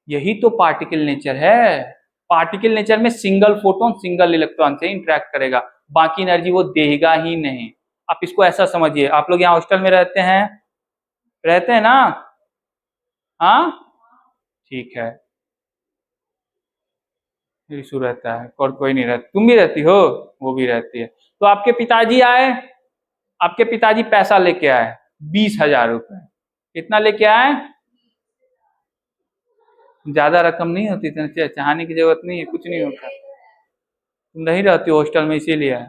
यही तो पार्टिकल नेचर है। पार्टिकल नेचर में सिंगल फोटोन सिंगल इलेक्ट्रॉन से इंटरेक्ट करेगा, बाकी एनर्जी वो देगा ही नहीं। आप इसको ऐसा समझिए, आप लोग यहाँ हॉस्टल में रहते हैं ना? हाँ, ठीक है। इशू रहता है और कोई नहीं रहता, तुम भी रहती हो, वो भी रहती है। तो आपके पिताजी आए, आपके पिताजी पैसा लेके आए 20,000 रुपए। कितना लेके आए? ज्यादा रकम नहीं होती, इतने चाहने की जरूरत नहीं है, कुछ नहीं होता। तुम नहीं रहती हॉस्टल में, इसीलिए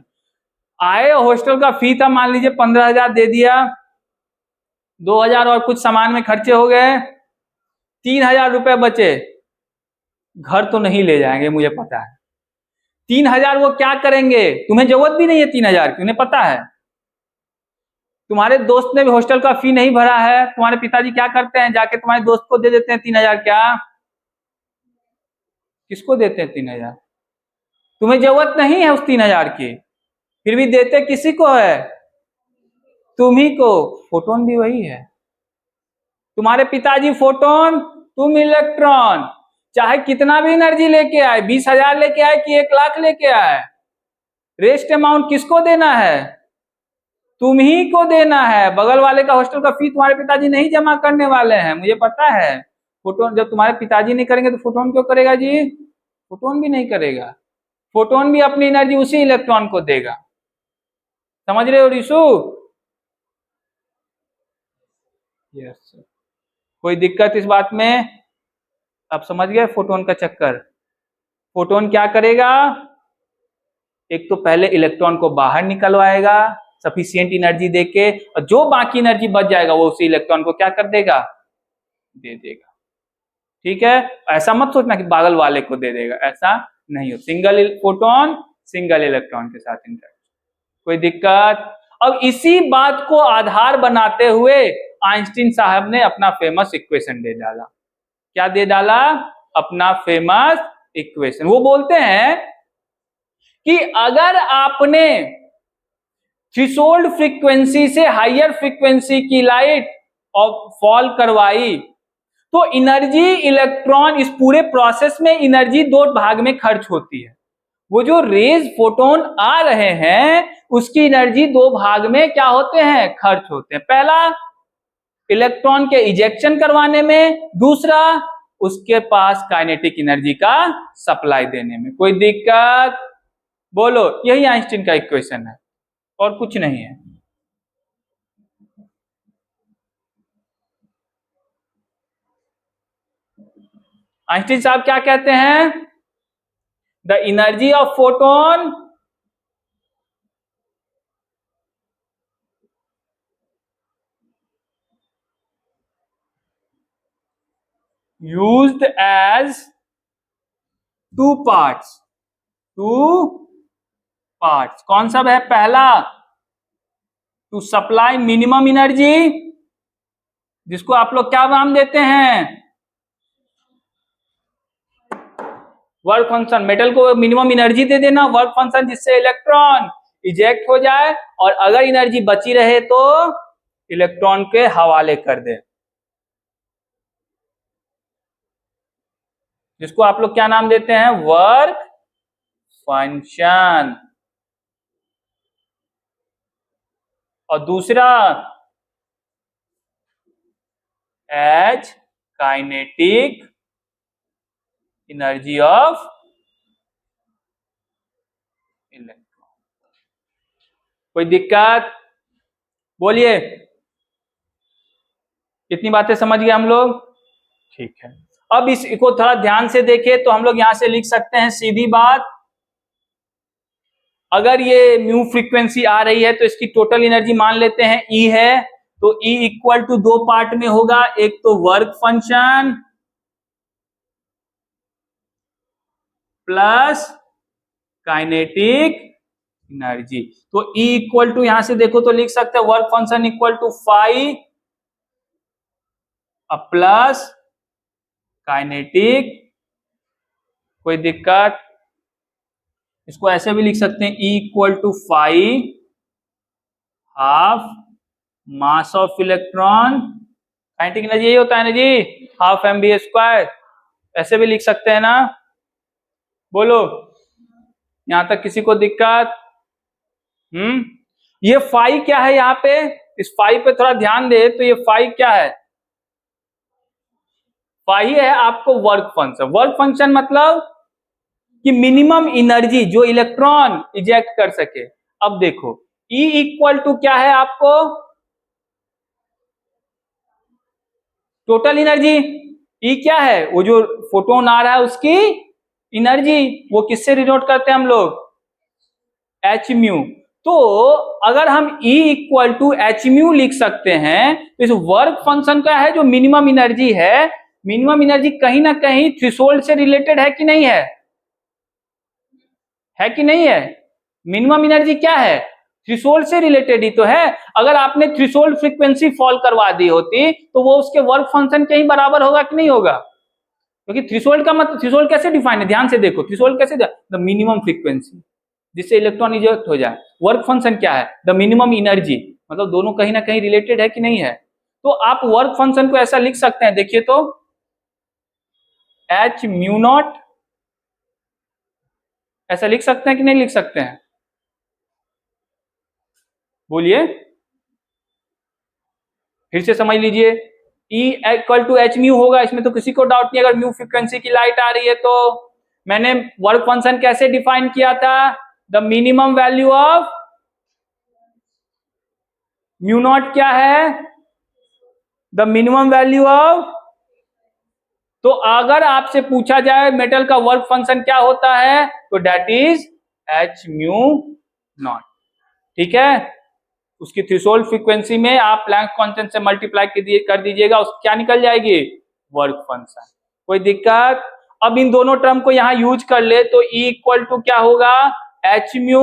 आए। हॉस्टल का फी था मान लीजिए 15,000, दे दिया, 2,000 और कुछ सामान में खर्चे हो गए, 3,000 रुपए बचे। घर तो नहीं ले जाएंगे मुझे पता है। 3,000 वो क्या करेंगे? तुम्हें जरूरत भी नहीं है 3,000 की, उन्हें पता है। तुम्हारे दोस्त ने भी हॉस्टल का फी नहीं भरा है, तुम्हारे पिताजी क्या करते हैं, जाके तुम्हारे दोस्त को दे देते हैं 3,000। क्या किसको देते हैं 3,000? तुम्हें जरूरत नहीं है उस 3,000 की, फिर भी देते किसी को है? तुम्ही को। फोटोन भी वही है। तुम्हारे पिताजी फोटोन, तुम इलेक्ट्रॉन। चाहे कितना भी एनर्जी लेके आए, 20,000 लेके आए कि 1,00,000 लेके आए, रेस्ट अमाउंट किसको देना है? तुम ही को देना है। बगल वाले का हॉस्टल का फी तुम्हारे पिताजी नहीं जमा करने वाले हैं, मुझे पता है। फोटोन जब तुम्हारे पिताजी नहीं करेंगे तो फोटोन क्यों करेगा जी? फोटोन भी नहीं करेगा, फोटोन भी अपनी एनर्जी उसी इलेक्ट्रॉन को देगा। समझ रहे हो रिशु? यस। कोई दिक्कत इस बात में? आप समझ गए फोटोन का चक्कर? फोटोन क्या करेगा? एक तो पहले इलेक्ट्रॉन को बाहर निकलवाएगा सफिशिएंट एनर्जी देके, और जो बाकी एनर्जी बच जाएगा वो उसी इलेक्ट्रॉन को क्या कर देगा? दे देगा। ठीक है, ऐसा मत सोचना कि बगल वाले को दे देगा, ऐसा नहीं हो। सिंगल फोटोन सिंगल इलेक्ट्रॉन के साथ इंटरेक्ट। कोई दिक्कत? अब इसी बात को आधार बनाते हुए आइंस्टीन साहब ने अपना फेमस इक्वेशन दे डाला। क्या दे डाला? अपना फेमस इक्वेशन। वो बोलते हैं कि अगर आपने थ्रेशोल्ड फ्रीक्वेंसी से हायर फ्रीक्वेंसी की लाइट फॉल करवाई तो एनर्जी इलेक्ट्रॉन, इस पूरे प्रोसेस में एनर्जी दो भाग में खर्च होती है। वो जो रेज फोटोन आ रहे हैं उसकी एनर्जी दो भाग में क्या होते हैं? खर्च होते हैं। पहला इलेक्ट्रॉन के इजेक्शन करवाने में, दूसरा उसके पास काइनेटिक एनर्जी का सप्लाई देने में। कोई दिक्कत? बोलो, यही आइंस्टीन का इक्वेशन है और कुछ नहीं है। आइंस्टीन साहब क्या कहते हैं? The energy of photon used as two parts। कौन सा है? पहला टू सप्लाई मिनिमम एनर्जी, जिसको आप लोग क्या नाम देते हैं? Work function. मेटल को मिनिमम एनर्जी दे देना, वर्क फंक्शन, जिससे इलेक्ट्रॉन इजेक्ट हो जाए और अगर एनर्जी बची रहे तो इलेक्ट्रॉन के हवाले कर दे, जिसको आप लोग क्या नाम देते हैं? Work function. और दूसरा as kinetic energy of electron. कोई दिक्कत? बोलिए, कितनी बातें समझ गए हम लोग? ठीक है, अब इसको थोड़ा ध्यान से देखें तो हम लोग यहां से लिख सकते हैं सीधी बात। अगर ये म्यू फ्रीक्वेंसी आ रही है तो इसकी टोटल एनर्जी मान लेते हैं ई है, तो ई इक्वल टू दो पार्ट में होगा, एक तो work function plus kinetic energy. तो ई इक्वल टू यहां से देखो तो लिख सकते हैं work function equal to phi plus kinetic. कोई दिक्कत? इसको ऐसे भी लिख सकते हैं, E equal to phi half mass of electron, kinetic energy यही होता है ना जी, हाफ mv स्क्वायर। ऐसे भी लिख सकते हैं ना? बोलो, यहां तक किसी को दिक्कत? ये फाई क्या है? यहाँ पे इस फाई पे थोड़ा ध्यान दे तो ये फाई क्या है? फाई है आपको वर्क फंक्शन। वर्क फंक्शन मतलब कि मिनिमम एनर्जी जो इलेक्ट्रॉन इजेक्ट कर सके। अब देखो E इक्वल टू क्या है आपको? Total energy. E क्या है? वो जो फोटोन आ रहा है उसकी एनर्जी। वो किससे डिनोट करते हैं हम लोग? H mu. तो अगर हम E equal to H mu लिख सकते हैं तो इस वर्क फंक्शन का है जो मिनिमम एनर्जी है, मिनिमम एनर्जी कहीं ना कहीं थ्रेशोल्ड से रिलेटेड है कि नहीं है? है कि नहीं है? मिनिमम एनर्जी क्या है? थ्रेशोल्ड से रिलेटेड ही तो है। अगर आपने थ्रेशोल्ड फ्रीक्वेंसी फॉल करवा दी होती तो वो उसके वर्क फंक्शन के ही बराबर होगा कि नहीं होगा? क्योंकि थ्रेशोल्ड का मतलब, थ्रेशोल्ड कैसे डिफाइन है? ध्यान से देखो, थ्रेशोल्ड कैसे? द मिनिमम फ्रीक्वेंसी जिससे इलेक्ट्रॉन इजेक्ट हो जाए। वर्क फंक्शन क्या है? The minimum energy. मतलब दोनों कहीं ना कहीं रिलेटेड है कि नहीं है? तो आप वर्क फंक्शन को ऐसा लिख सकते हैं, देखिए तो एच म्यू नॉट, ऐसा लिख सकते हैं कि नहीं लिख सकते हैं? बोलिए, फिर से समझ लीजिए। E equal to H mu होगा, इसमें तो किसी को डाउट नहीं। अगर म्यू फ्रीक्वेंसी की लाइट आ रही है तो मैंने वर्क फंक्शन कैसे डिफाइन किया था? The minimum value of mu naught क्या है? द मिनिमम वैल्यू ऑफ, तो अगर आपसे पूछा जाए मेटल का वर्क फंक्शन क्या होता है तो that is H mu naught. ठीक है, उसकी थ्रेशोल्ड फ्रीक्वेंसी में आप प्लैंक कांस्टेंट से मल्टीप्लाई कर दीजिएगा, उस क्या निकल जाएगी? Work function. कोई दिक्कत? अब इन दोनों टर्म को यहां यूज कर ले तो E इक्वल टू क्या होगा? एच म्यू,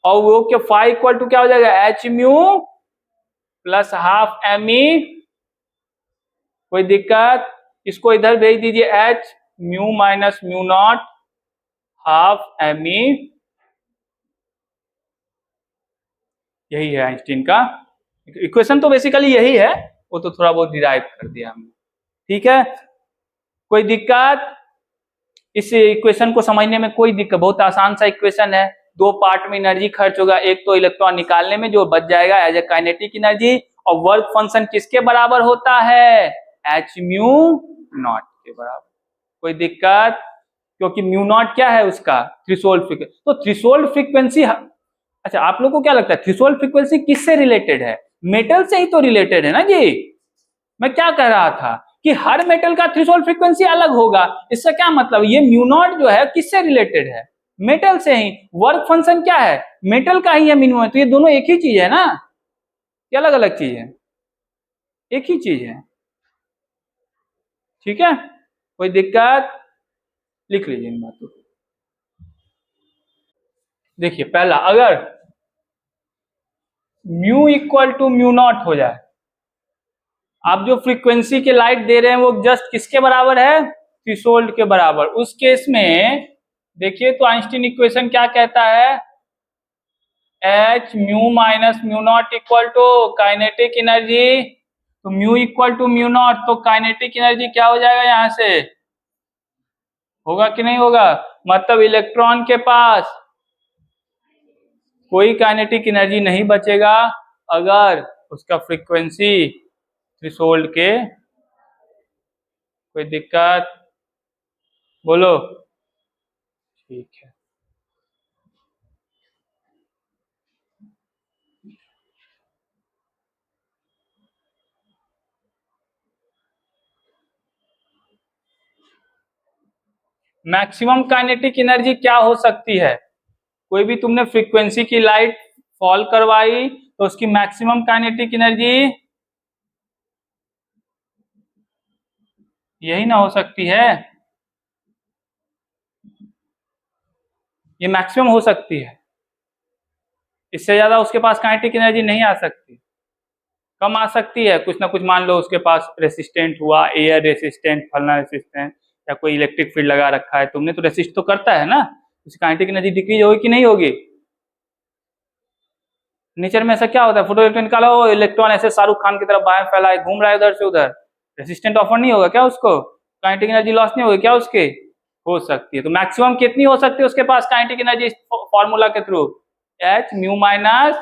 और वो क्या फाई इक्वल टू क्या हो जाएगा? H mu plus half M E. कोई दिक्कत? इसको इधर भेज दीजिए, H mu minus mu naught half M E. यही है आइंस्टीन का इक्वेशन, तो बेसिकली यही है, वो तो थोड़ा बहुत डिराइव कर दिया हमने। ठीक है, कोई दिक्कत? इस इक्वेशन को समझने में कोई दिक्कत? बहुत आसान सा इक्वेशन है। दो पार्ट में एनर्जी खर्च होगा, एक तो इलेक्ट्रॉन निकालने में जो बच जाएगा एज ए काइनेटिक एनर्जी, और वर्क फंक्शन किसके बराबर होता है? एच म्यू नॉट के बराबर। कोई दिक्कत? क्योंकि म्यू नॉट क्या है उसका? Threshold frequency. तो थ्रेशोल्ड फ्रीक्वेंसी, अच्छा आप लोगों को क्या लगता है थ्रेशोल्ड फ्रीक्वेंसी किससे रिलेटेड है? मेटल से ही तो रिलेटेड है ना जी। मैं क्या कह रहा था कि हर मेटल का थ्रेशोल्ड फ्रीक्वेंसी अलग होगा। इससे क्या मतलब? ये म्यू नॉट जो है किससे रिलेटेड है? मेटल से ही। वर्क फंक्शन क्या है? मेटल का ही है मिनिमम। तो ये दोनों एक ही चीज है ना, ये अलग अलग चीज है? एक ही चीज है। ठीक है, कोई दिक्कत? लिख लीजिए इन बातों को। देखिए पहला, अगर mu equal to mu naught हो जाए, आप जो फ्रीक्वेंसी के लाइट दे रहे हैं वो जस्ट किसके बराबर है? थ्रेशोल्ड के बराबर। उस केस में देखिए तो आइंस्टीन इक्वेशन क्या कहता है? H mu minus mu naught equal to kinetic energy. तो mu equal to mu naught, तो काइनेटिक एनर्जी क्या हो जाएगा? यहां से होगा कि नहीं होगा? मतलब इलेक्ट्रॉन के पास कोई काइनेटिक एनर्जी नहीं बचेगा अगर उसका फ्रीक्वेंसी थ्रेशोल्ड के। कोई दिक्कत? बोलो। ठीक है, मैक्सिमम काइनेटिक एनर्जी क्या हो सकती है? कोई भी तुमने फ्रीक्वेंसी की लाइट फॉल करवाई तो उसकी मैक्सिमम काइनेटिक एनर्जी यही ना हो सकती है? ये मैक्सिमम हो सकती है, इससे ज्यादा उसके पास काइनेटिक एनर्जी नहीं आ सकती। कम आ सकती है कुछ ना कुछ, मान लो उसके पास रेसिस्टेंट हुआ, एयर रेसिस्टेंट, फलना रेसिस्टेंट, या कोई इलेक्ट्रिक फील्ड लगा रखा है तुमने, तो रेसिस्ट तो करता है ना, उसकी काइनेटिक एनर्जी डिक्रीज होगी कि नहीं होगी? नेचर में ऐसा क्या होता है? फोटो इलेक्ट्रॉन निकालो, इलेक्ट्रॉन ऐसे शाहरुख खान की तरफ बाएं फैलाए घूम रहा है उधर से उधर, रेसिस्टेंट ऑफर नहीं होगा क्या उसको? काइनेटिक एनर्जी लॉस नहीं होगी क्या उसके? हो सकती है। तो मैक्सिमम कितनी हो सकती है उसके पास काइनेटिक एनर्जी फॉर्मूला के थ्रू? एच म्यू माइनस,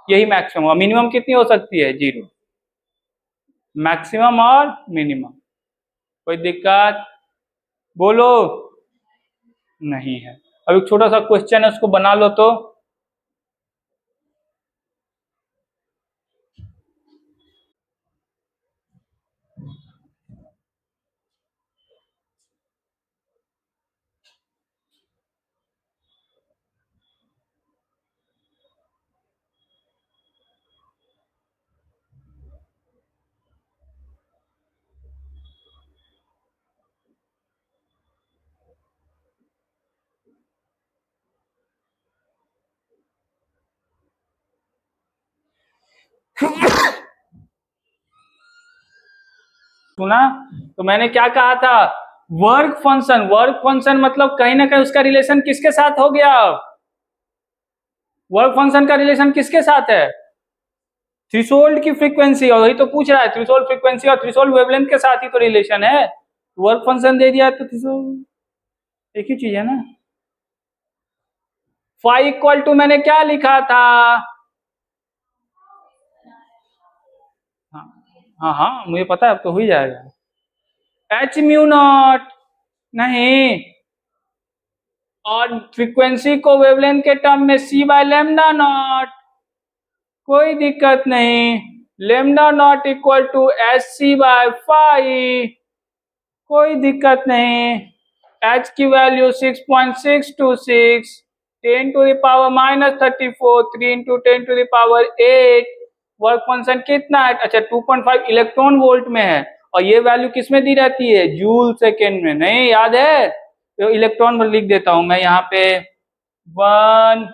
यही मैक्सिमम होगा। मिनिमम कितनी हो सकती है? 0। मैक्सिमम और मिनिमम। कोई दिक्कत? बोलो। नहीं है। अब एक छोटा सा क्वेश्चन है, उसको बना लो तो। सुना? तो मैंने क्या कहा था? वर्क फंक्शन, वर्क फंक्शन मतलब कहीं ना कहीं उसका रिलेशन किसके साथ हो गया? वर्क फंक्शन का रिलेशन किसके साथ है? थ्रेशोल्ड की फ्रीक्वेंसी। और वही तो पूछ रहा है, थ्रेशोल्ड फ्रीक्वेंसी और थ्रेशोल्ड वेवलेंथ के साथ ही तो रिलेशन है। वर्क फंक्शन दे दिया तो एक ही चीज है ना। फाई इक्वल टू मैंने क्या लिखा था? हाँ हाँ हाँ, मुझे पता है, अब तो हो ही जाएगा। एच म्यू नॉट नहीं, और फ्रीक्वेंसी को वेवलेंथ के टर्म में सी बाय लेमडा नॉट, कोई दिक्कत नहीं। Lambda naught equal to H C by phi, कोई दिक्कत नहीं। एच की value 6.626, 10 to the power -34, 3 into 10 to the power 8। Work function कितना है? अच्छा 2.5 इलेक्ट्रॉन वोल्ट में है, और ये वैल्यू किस में दी रहती है? जूल सेकेंड में, नहीं याद है? तो इलेक्ट्रॉन में लिख देता हूं मैं यहाँ पे, 1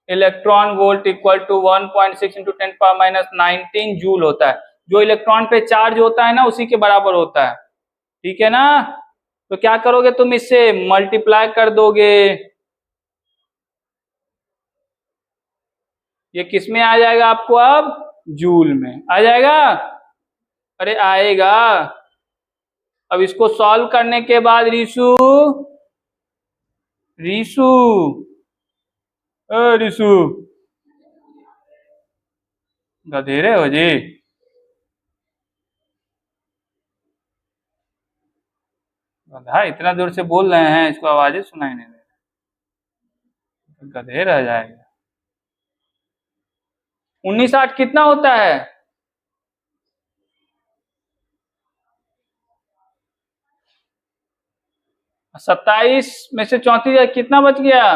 electron volt equal to 1.6 into 10 power -19 joule होता है। जो इलेक्ट्रॉन पे चार्ज होता है ना, उसी के बराबर होता है, ठीक है ना? तो क्या करोगे तुम? इससे मल्टीप्लाई कर दोगे। ये किस में आ जाएगा आपको अब? जूल में आ जाएगा। अरे आएगा। अब इसको सॉल्व करने के बाद रिशु, रिशु, रिशु, गधेरे हो जी। गधा इतना दूर से बोल रहे हैं, इसको आवाज ही सुनाई नहीं दे रही, गधे रह जाएगा। 19/8 कितना होता है? 27 में से 34 कितना बच गया?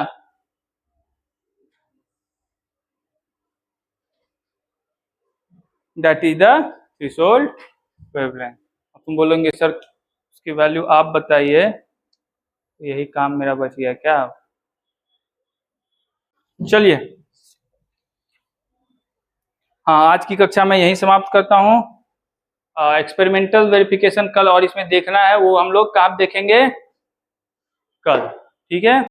That is the threshold wavelength. तुम बोलोगे सर उसकी वैल्यू आप बताइए, यही काम मेरा बच गया क्या? चलिए, हाँ आज की कक्षा मैं यहीं समाप्त करता हूँ। एक्सपेरिमेंटल वेरिफिकेशन कल और इसमें देखना है, वो हम लोग कब देखेंगे? कल, ठीक है।